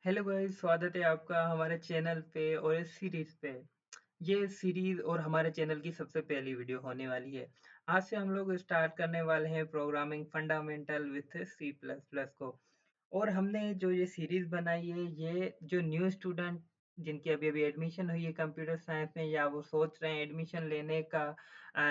Hello guys, स्वागत है आपका हमारे चैनल पे और इस सीरीज पे। ये सीरीज और हमारे चैनल की सबसे पहली वीडियो होने वाली है। आज से हम लोग स्टार्ट करने वाले हैं programming fundamental with C plus plus को। और हमने जो ये सीरीज बनाई है, ये जो न्यू स्टूडेंट जिनकी अभी अभी एडमिशन हुई है कंप्यूटर साइंस में, या वो सोच रहे हैं एडमिशन लेने का,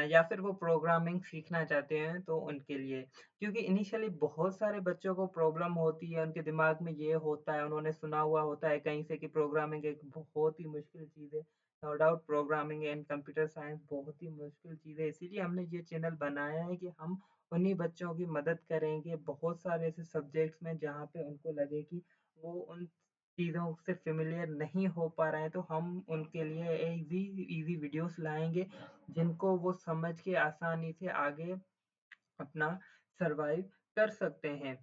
या फिर वो प्रोग्रामिंग सीखना चाहते हैं, तो उनके लिए। क्योंकि इनिशियली बहुत सारे बच्चों को प्रॉब्लम होती है, उनके दिमाग में ये होता है, उन्होंने सुना हुआ होता है कहीं से कि प्रोग्रामिंग एक बहुत ही मुश्किल चीज़ है। No doubt programming and computer science बहुत ही मुश्किल चीज़ है, इसीलिए हमने ये चैनल बनाया है कि हम उन्हीं बच्चों की मदद करेंगे बहुत सारे ऐसे सब्जेक्ट्स में जहाँ पे उनको लगे कि वो उन चीज़ों से फ़ेमिलियर नहीं हो पा रहे हैं, तो हम उनके लिए इज़ी इज़ी वीडियोज़ लाएँगे, जिनको वो समझ के आसानी से आगे अपना सर्वाइव कर सकते हैं।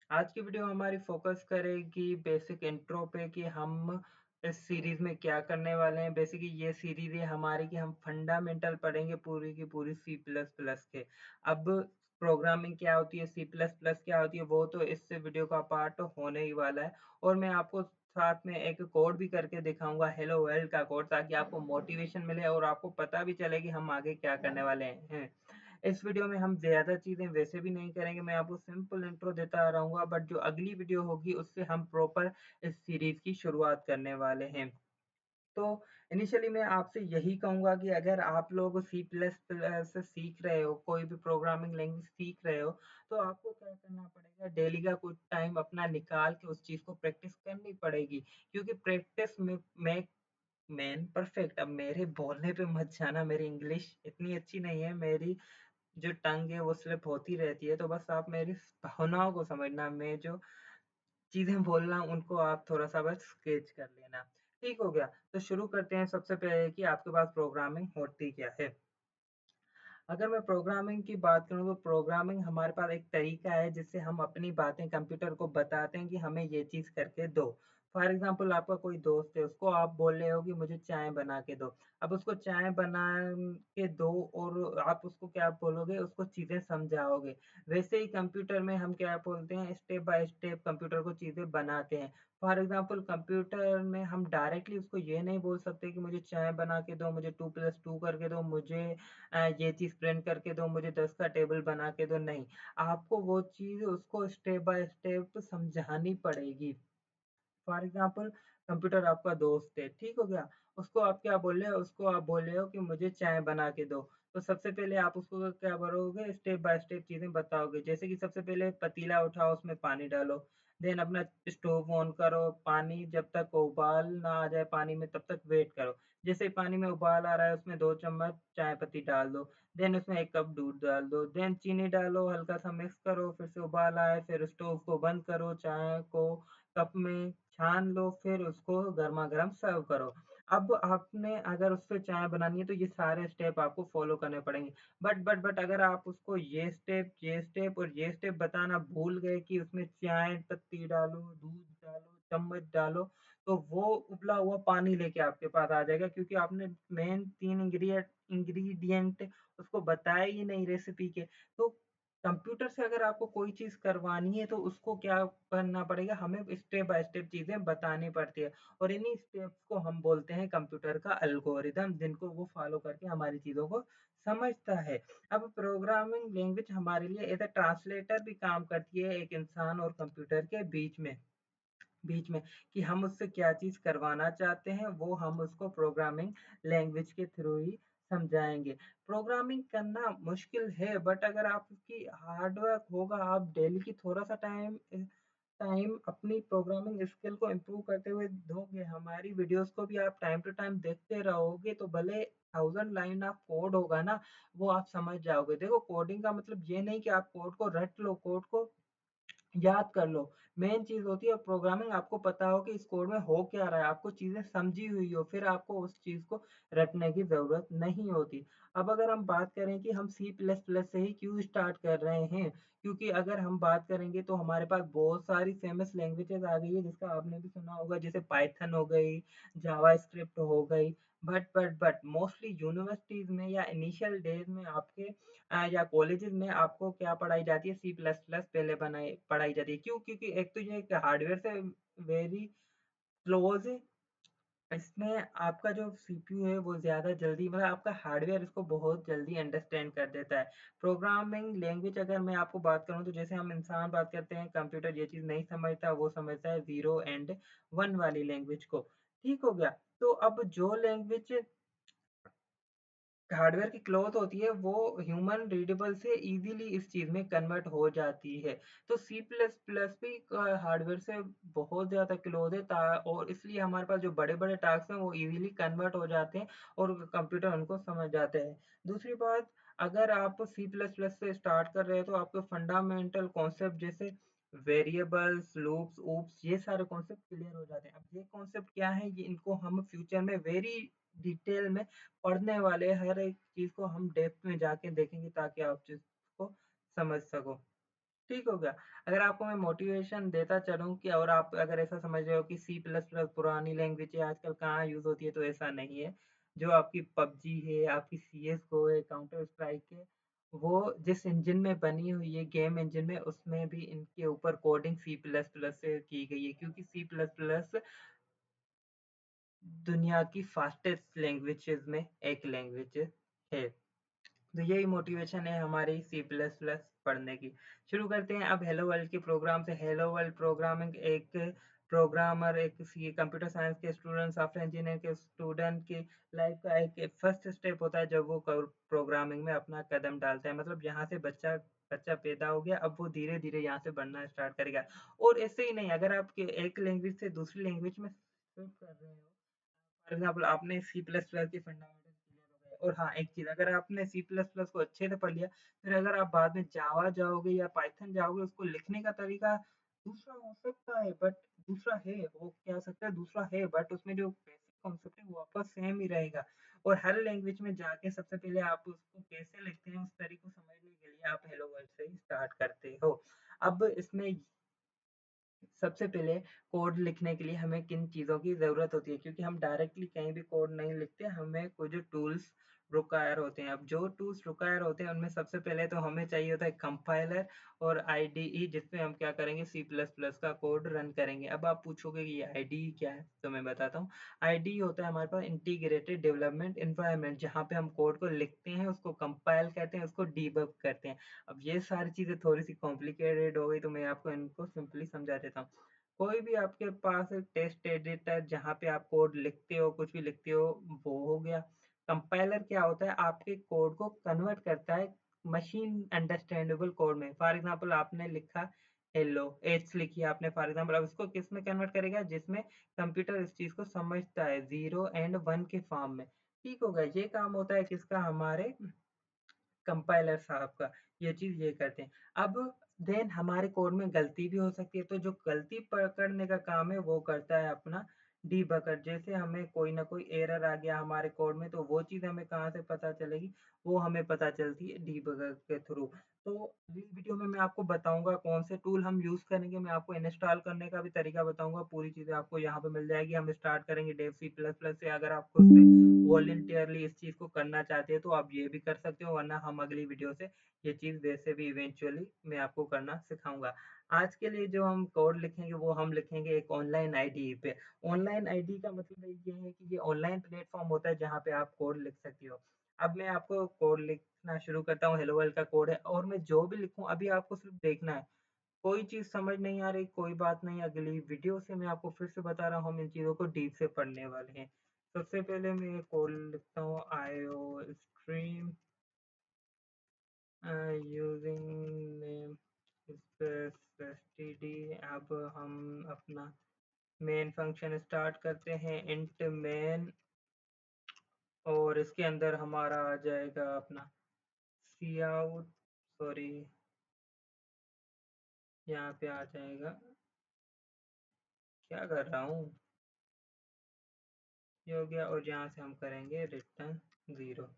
आज की वीडियो हमारी फोकस करेगी बेसिक इंट्रो पे कि हम इस सीरीज में क्या करने वाले हैं। बेसिकली ये सीरीज है हमारी कि हम फंडामेंटल पढ़ेंगे पूरी की पूरी सी प्लस प्लस के। अब प्रोग्रामिंग क्या होती है, सी प्लस प्लस क्या होती है, वो तो इस वीडियो का पार्ट होने ही वाला है। और मैं आपको साथ में एक कोड भी करके दिखाऊंगा, हेलो वर्ल्ड का कोड, ताकि आपको मोटिवेशन मिले और आपको पता भी चले कि हम आगे क्या करने वाले हैं। इस वीडियो में हम ज़्यादा चीज़ें वैसे भी नहीं करेंगे, मैं आपको सिंपल इंट्रो देता रहूँगा, बट जो अगली वीडियो होगी उससे हम प्रॉपर इस सीरीज़ की शुरुआत करने वाले हैं। तो इनिशियली मैं आपसे यही कहूँगा कि अगर आप लोग सी प्लस प्लस सीख रहे हो, कोई भी प्रोग्रामिंग लैंग्वेज सीख रहे हो, तो आपको क्या करना पड़ेगा, डेली का कुछ टाइम अपना निकाल के उस चीज़ को प्रैक्टिस करनी पड़ेगी। क्योंकि प्रैक्टिस में मेक मैन परफेक्ट। अब मेरे बोलने पे मत जाना, मेरी इंग्लिश इतनी अच्छी नहीं है, मेरी जो टंग है वो स्लिप होती रहती है, तो बस आप मेरी भावनाओं को समझना, मैं जो चीज़ें बोल रहा हूँ उनको आप थोड़ा-सा बस स्केच कर लेना। ठीक हो गया? तो शुरू करते हैं सबसे पहले कि आपके पास प्रोग्रामिंग होती क्या है? अगर मैं प्रोग्रामिंग की बात करूँ, तो प्रोग्रामिंग हमारे पास एक तरीका है जिससे हम अपनी बातें कंप्यूटर को बताते हैं कि हमें ये चीज़ करके दो। फॉर एग्ज़ाम्पल आपका कोई दोस्त है, उसको आप बोल रहे हो कि मुझे चाय बना के दो। अब उसको चाय बना के दो और आप उसको क्या बोलोगे, उसको चीज़ें समझाओगे। वैसे ही कंप्यूटर में हम क्या बोलते हैं, स्टेप बाय स्टेप कंप्यूटर को चीज़ें बनाते हैं। फॉर एग्ज़ाम्पल कंप्यूटर में हम डायरेक्टली उसको ये नहीं बोल सकते कि मुझे चाय बना के दो, मुझे 2 + 2 करके दो, मुझे ये चीज़ प्रिंट करके दो, मुझे 10 का टेबल बना के दो, नहीं। आपको वो चीज़ उसको स्टेप बाय स्टेप समझानी पड़ेगी। फॉर एग्ज़ाम्पल कंप्यूटर आपका दोस्त है, ठीक हो गया? उसको आप क्या बोल रहे हो, उसको आप बोल रहे हो कि मुझे चाय बना के दो। तो सबसे पहले आप उसको क्या करोगे, स्टेप बाय स्टेप चीज़ें बताओगे। जैसे कि सबसे पहले पतीला उठाओ, उसमें पानी डालो, देन अपना स्टोव ऑन करो, पानी जब तक उबाल ना आ जाए पानी में तब तक वेट करो। जैसे ही पानी में उबाल आ रहा है, उसमें 2 चम्मच चाय पत्ती डाल दो, देन उसमें 1 कप दूध डाल दो, देन चीनी डालो, हल्का-सा मिक्स करो, फिर से उबाल आए, फिर स्टोव को बंद करो, चाय को कप में छान लो, फिर उसको गरमा-गरम सर्व करो। अब आपने अगर उससे चाय बनानी है, तो ये सारे स्टेप आपको फ़ॉलो करने पड़ेंगे। बट अगर आप उसको ये स्टेप और ये स्टेप बताना भूल गए कि उसमें चाय पत्ती डालो, दूध डालो, चम्मच डालो, तो वो उबला हुआ पानी लेके आपके पास आ जाएगा, क्योंकि आपने मेन 3 इंग्रीडिएंट उसको बताए ही नहीं रेसिपी के। तो कंप्यूटर से अगर आपको कोई चीज़ करवानी है, तो उसको क्या करना पड़ेगा, हमें स्टेप बाय स्टेप चीज़ें बतानी पड़ती है, और इन्हीं स्टेप्स को हम बोलते हैं कंप्यूटर का एल्गोरिदम, जिनको वो फॉलो करके हमारी चीज़ों को समझता है। अब प्रोग्रामिंग लैंग्वेज हमारे लिए एज़ अ ट्रांसलेटर भी काम करती है, एक इंसान और कंप्यूटर के बीच में कि हम उससे क्या चीज़ करवाना चाहते हैं, वो हम उसको प्रोग्रामिंग लैंग्वेज के थ्रू ही समझाएँगे। प्रोग्रामिंग करना मुश्किल है, बट अगर आप उसकी हार्ड वर्क होगा, आप डेली की थोड़ा-सा टाइम अपनी प्रोग्रामिंग स्किल को इम्प्रूव करते हुए दोगे, हमारी वीडियोज़ को भी आप टाइम टू टाइम देखते रहोगे, तो भले 1000 लाइन ऑफ कोड होगा ना, वो आप समझ जाओगे। देखो, कोडिंग का मतलब ये नहीं कि आप कोड को रट लो, कोड को याद कर लो। मेन चीज़ होती है प्रोग्रामिंग, आपको पता हो कि इस कोड में हो क्या रहा है, आपको चीज़ें समझी हुई हो, फिर आपको उस चीज़ को रटने की ज़रूरत नहीं होती। अब अगर हम बात करें कि हम सी प्लस प्लस से ही क्यों स्टार्ट कर रहे हैं, क्योंकि अगर हम बात करेंगे तो हमारे पास बहुत सारी फेमस लैंग्वेजेज़ आ गई है, जिसका आपने भी सुना होगा, जैसे पाइथन हो गई, जावास्क्रिप्ट हो गई। बट मोस्टली यूनिवर्सिटीज़ में या इनिशियल डेज़ में आपके या कॉलेजेस में आपको क्या पढ़ाई जाती है, सी प्लस प्लस पहले बनाई पढ़ाई जाती है। क्यों? क्योंकि एक तो ये कि हार्डवेयर से वेरी क्लोज है। इसमें आपका जो सीपीयू है वो ज़्यादा जल्दी मतलब आपका हार्डवेयर इसको बहुत जल्दी अंडरस्टैंड कर देता है। प्रोग्रामिंग लैंग्वेज अगर मैं आपको बात करूँ तो जैसे हम इंसान बात करते हैं, कंप्यूटर ये चीज़ नहीं समझता, वो समझता है 0 एंड 1 वाली लैंग्वेज को। ठीक हो गया? तो अब जो लैंग्वेज हार्डवेयर की क्लॉथ होती है वो ह्यूमन रीडेबल से इजीली इस चीज़ में कन्वर्ट हो जाती है। तो सी प्लस प्लस भी हार्डवेयर से बहुत ज़्यादा क्लोज है और इसलिए हमारे पास जो बड़े-बड़े टास्क हैं वो इजीली कन्वर्ट हो जाते हैं और कंप्यूटर उनको समझ जाते हैं। दूसरी बात, अगर आप सी प्लस प्लस से स्टार्ट कर रहे हैं तो आपके फंडामेंटल कॉन्सेप्ट जैसे वेरिएबल्स, लूप्स, ऊप्स ये सारे कॉन्सेप्ट क्लियर हो जाते हैं। अब ये कॉन्सेप्ट क्या है, ये इनको हम फ्यूचर में वेरी डिटेल में पढ़ने वाले हर एक चीज़ को हम डेप्थ में जाके देखेंगे ताकि आप चीज़ को समझ सको। ठीक हो गया? अगर आपको मैं मोटिवेशन देता चलूँ कि और आप अगर ऐसा समझ रहे हो कि सी प्लस प्लस पुरानी लैंग्वेज है आजकल कहाँ यूज़ होती है, तो ऐसा नहीं है। जो आपकी पबजी है, आपकी सीएसगो है, काउंटर स्ट्राइक है, वो जिस इंजन में बनी हुई है गेम इंजन में उसमें भी इनके ऊपर कोडिंग सी प्लस प्लस से की गई है क्योंकि सी प्लस प्लस दुनिया की फास्टेस्ट लैंग्वेजेस में एक लैंग्वेज है। तो यही मोटिवेशन है हमारी सी प्लस प्लस पढ़ने की। शुरू करते हैं अब हेलो वर्ल्ड के प्रोग्राम से। हेलो वर्ल्ड प्रोग्रामिंग एक प्रोग्रामर, एक सी कंप्यूटर साइंस के स्टूडेंट, सॉफ्टवेयर इंजीनियर के स्टूडेंट की लाइफ का एक फर्स्ट स्टेप होता है जब वो प्रोग्रामिंग में अपना कदम डालता है। मतलब यहाँ से बच्चा बच्चा पैदा हो गया, अब वो धीरे धीरे यहाँ से बढ़ना स्टार्ट करेगा। और ऐसे ही नहीं, अगर आप एक लैंग्वेज से दूसरी लैंग्वेज में स्विच कर रहे हो, फॉर एग्जाम्पल आपने सी प्लस प्लस के फंडामेंटल क्लियर हो गए, और हाँ एक चीज़, अगर आपने सी प्लस प्लस को अच्छे से पढ़ लिया, फिर अगर आप बाद में जावा जाओगे या पाइथन जाओगे, उसको लिखने का तरीका दूसरा हो सकता है, बट दूसरा है, वो क्या हो सकता है, दूसरा है, बट उसमें जो बेसिक कॉन्सेप्ट है वो वापस सेम ही रहेगा। और हर लैंग्वेज में जाके सबसे पहले आप उसको कैसे लिखते हैं उस तरीके को समझने के लिए आप हेलो वर्ल्ड से ही स्टार्ट करते हो। अब इसमें सबसे पहले कोड लिखने के लिए हमें किन चीज़ों की ज़रूरत होती है, क्योंकि हम डायरेक्टली कहीं भी कोड नहीं लिखते, हमें कुछ जो टूल्स रिक्वायर होते हैं। अब जो टूल्स रिक्वायर होते हैं उनमें सबसे पहले तो हमें चाहिए होता है कंपाइलर और आईडीई, जिसमें हम क्या करेंगे, सी प्लस प्लस का कोड रन करेंगे। अब आप पूछोगे कि ये आईडीई क्या है, तो मैं बताता हूँ। आईडीई होता है हमारे पास इंटीग्रेटेड डेवलपमेंट एनवायरनमेंट, जहाँ पे हम कोड को लिखते हैं, उसको कंपाइल कहते हैं, उसको डीबग करते हैं। अब ये सारी चीज़ें थोड़ी सी कॉम्प्लिकेटेड हो गई, तो मैं आपको इनको सिंपली समझा देता हूँ। कोई भी आपके पास टेक्स्ट एडिटर जहाँ पे आप कोड लिखते हो, कुछ भी लिखते हो, वो हो गया। कंपाइलर क्या होता है, आपके कोड को कन्वर्ट करता है मशीन अंडरस्टैंडेबल कोड में। फॉर एग्जांपल आपने लिखा हेलो, एच लिखी आपने फॉर एग्जांपल, अब इसको किस में कन्वर्ट करेगा, जिसमें कंप्यूटर इस चीज़ को समझता है 0 एंड 1 के फॉर्म में। ठीक होगा, ये काम होता है किसका, हमारे कंपाइलर साहब का। ये चीज़ ये करते हैं। अब देन हमारे कोड में गलती भी हो सकती है, तो जो गलती पकड़ने का काम है वो करता है अपना डीबगर। जैसे हमें कोई ना कोई एरर आ गया हमारे कोड में, तो वो चीज़ हमें कहाँ से पता चलेगी, वो हमें पता चलती है डीबगर के थ्रू। तो इस वीडियो में मैं आपको बताऊंगा कौन से टूल हम यूज़ करेंगे, मैं आपको इंस्टॉल करने का भी तरीका बताऊंगा, पूरी चीज़ें आपको यहाँ पे मिल जाएगी। हम स्टार्ट करेंगे डेव सी प्लस प्लस से। अगर आप खुद से वॉलंटियरली इस चीज़ को करना चाहते हैं तो आप ये भी कर सकते हो, वरना हम अगली वीडियो से ये चीज़ वैसे भी इवेंचुअली मैं आपको करना सिखाऊंगा। आज के लिए जो हम कोड लिखेंगे वो हम लिखेंगे एक ऑनलाइन आईडी पे। ऑनलाइन आईडी का मतलब ये है कि ये ऑनलाइन प्लेटफॉर्म होता है जहाँ पे आप कोड लिख सकते हो। अब मैं आपको कोड लिखना शुरू करता हूँ। हेलो वर्ल्ड का कोड है और मैं जो भी लिखूँ अभी आपको सिर्फ देखना है। कोई चीज़ समझ नहीं आ रही, कोई बात नहीं, अगली वीडियो से मैं आपको फिर से बता रहा हूँ, हम इन चीज़ों को डीप से पढ़ने वाले हैं। सबसे पहले मैं कोड लिखता हूँ IO stream using name space STD. अब हम अपना मेन फंक्शन स्टार्ट करते हैं, इंट मेन, और इसके अंदर हमारा आ जाएगा अपना सी आउट, सॉरी यहाँ पे आ जाएगा, क्या कर रहा हूँ, ये हो गया, और यहाँ से हम करेंगे रिटर्न 0।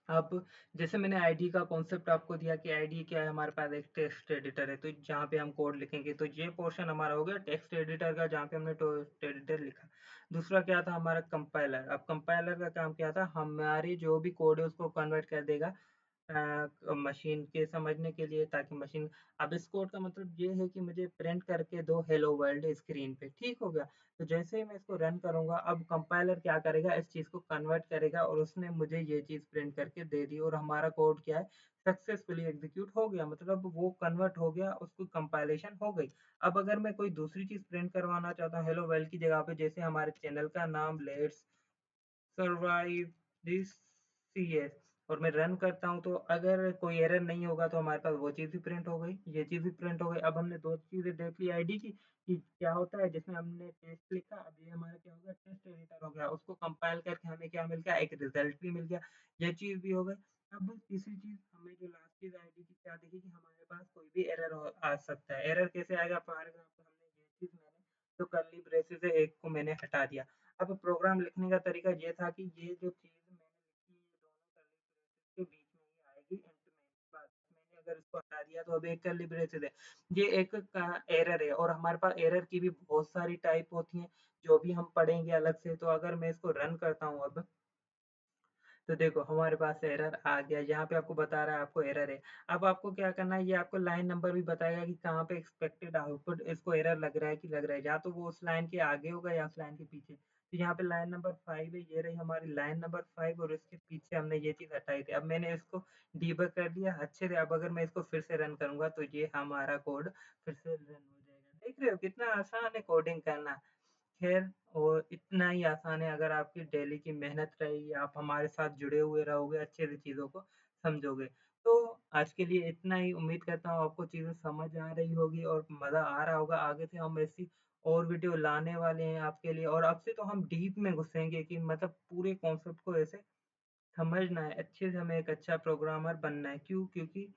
अब जैसे मैंने आईडी का कॉन्सेप्ट आपको दिया कि आईडी क्या है, हमारे पास एक टेक्स्ट एडिटर है, तो जहाँ पे हम कोड लिखेंगे, तो ये पोर्शन हमारा हो गया टेक्स्ट एडिटर का, जहाँ पे हमने टेक्स्ट एडिटर लिखा। दूसरा क्या था हमारा कंपाइलर। अब कंपाइलर का काम क्या था, हमारी जो भी कोड है उसको कन्वर्ट कर देगा मशीन के समझने के लिए ताकि मशीन अब इस कोड का मतलब ये है कि मुझे प्रिंट करके दो हेलो वर्ल्ड स्क्रीन पे, ठीक हो गया। तो जैसे ही मैं इसको रन करूँगा, अब कंपाइलर क्या करेगा, इस चीज़ को कन्वर्ट करेगा और उसने मुझे ये चीज़ प्रिंट करके दे दी और हमारा कोड क्या है, सक्सेसफुली एग्ज़ीक्यूट हो गया। मतलब वो कन्वर्ट हो गया, उसको कंपाइलेशन हो गई। अब अगर मैं कोई दूसरी चीज़ प्रिंट करवाना चाहता हूँ हेलो वर्ल्ड की जगह पे, जैसे हमारे चैनल का नाम लेट्स सर्वाइव दिस सीएस और मैं रन करता हूँ, तो अगर कोई एरर नहीं होगा तो हमारे पास वो चीज़ भी प्रिंट हो गई, ये चीज़ भी प्रिंट हो गई। अब हमने 2 चीज़ें देख ली आईडी की कि क्या होता है, जिसमें हमने टेस्ट लिखा, अब ये हमारा क्या हो गया, टेस्ट एडिटर हो गया। उसको कंपाइल करके हमें क्या मिल गया, एक रिज़ल्ट भी मिल गया, ये चीज़ भी हो गई। अब तीसरी चीज़ हमें जो लास्ट चीज़ आईडी की क्या दिखी कि हमारे पास कोई भी एरर आ सकता है। एरर कैसे आएगा, फॉर एग्ज़ाम्पल हमने ये चीज़ मैंने जो कर्ली ब्रेसेस है, एक को मैंने हटा दिया। अब प्रोग्राम लिखने का तरीका ये था कि ये जो चीज़ मैंने लिखी ये दोनों कर्ली ब्रेसेस के बीच में ही आएगी एंड में। बस मैंने अगर इसको हटा दिया तो अब एक कर्ली ब्रेसेस है। ये एक का एरर है और हमारे पास एरर की भी बहुत सारी टाइप होती हैं, जो भी हम पढ़ेंगे अलग से। तो अगर मैं इसको रन करता हूँ अब, तो देखो हमारे पास एरर आ गया, यहाँ पे आपको बता रहा है आपको एरर है। अब आपको क्या करना है, ये आपको लाइन नंबर भी बताएगा कि कहाँ पे एक्सपेक्टेड आउटपुट इसको एरर लग रहा है कि लग रहा है, या तो वो उस लाइन के आगे होगा या उस लाइन के पीछे। तो यहाँ पे लाइन नंबर 5 है, ये रही हमारी लाइन नंबर 5 और इसके पीछे हमने ये चीज़ हटाई थी। अब मैंने इसको डीबग कर दिया अच्छे से। अब अगर मैं इसको फिर से रन करूँगा तो ये हमारा कोड फिर से रन हो जाएगा। देख रहे हो कितना आसान है कोडिंग करना। खैर और इतना ही आसान है, अगर आपकी डेली की मेहनत रहेगी, आप हमारे साथ जुड़े हुए रहोगे, अच्छे से चीज़ों को समझोगे। तो आज के लिए इतना ही, उम्मीद करता हूँ आपको चीज़ें समझ आ रही होगी और मज़ा आ रहा होगा। आगे से हम ऐसी और वीडियो लाने वाले हैं आपके लिए और अब से तो हम डीप में घुसेंगे कि मतलब पूरे कॉन्सेप्ट को ऐसे समझना है, अच्छे से हमें एक अच्छा प्रोग्रामर बनना है। क्यों? क्योंकि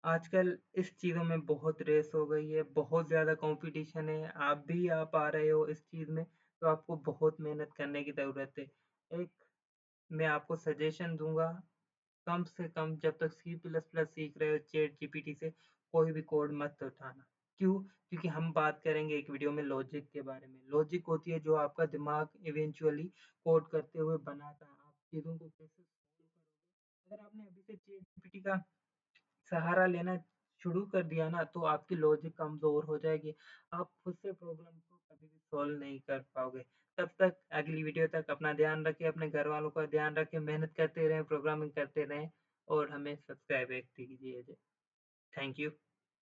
आजकल इस चीज़ों में बहुत रेस हो गई है, बहुत ज़्यादा कॉम्पिटिशन है, आप भी आ पा रहे हो इस चीज़ में, तो आपको बहुत मेहनत करने की ज़रूरत है। एक मैं आपको सजेशन दूँगा, कम से कम जब तक सी प्लस प्लस सीख रहे हो चैट जीपीटी से, कोई भी कोड मत उठाना। क्यों? क्योंकि हम बात करेंगे एक वीडियो में लॉजिक के बारे में। लॉजिक होती है जो आपका दिमाग इवेंचुअली कोड करते हुए बनाता है। आप चीज़ों को कैसे सॉल्व करोगे, अगर आपने अभी से चैट जीपीटी का सहारा लेना शुरू कर दिया ना, तो आपकी लॉजिक कमज़ोर हो जाएगी। आप खुद से प्रॉब्लम को कभी भी सॉल्व नहीं कर पाओगे। तब तक अगली वीडियो तक अपना ध्यान रखें, अपने घरवालों का ध्यान रखें, मेहनत करते रहें, प्रोग्रामिंग करते रहें और हमें सब्सक्राइब कीजिए। Thank you.